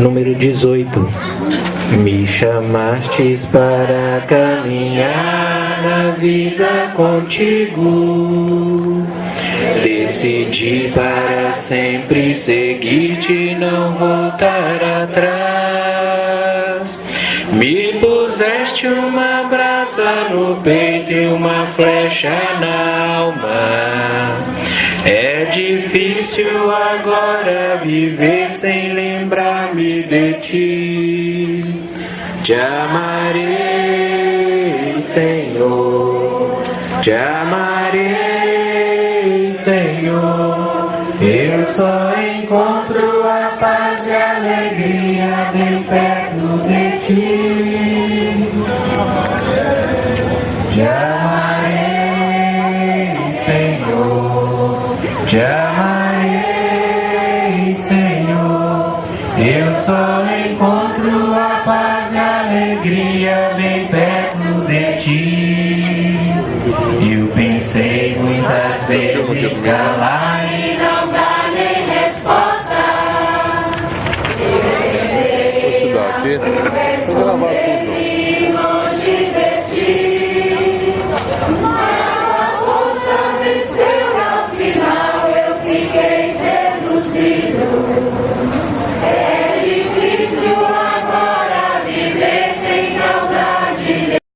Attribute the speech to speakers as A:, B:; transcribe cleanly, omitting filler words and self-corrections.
A: Número 18. Me chamastes para caminhar na vida contigo. Decidi para sempre seguir-te e não voltar atrás. Me puseste uma brasa no peito e uma flecha na alma. É difícil agora viver sem lembrar-me de ti. Te amarei, Senhor, te amarei, Senhor. Eu só encontro a paz e a alegria bem perto de ti. Te amarei, Senhor, te amarei, Senhor. Eu só encontro a paz e a alegria bem perto de ti. Eu pensei muitas vezes calar e não dar nem resposta. Eu pensei não responder longe de ti. Mas a força venceu, ao final eu fiquei.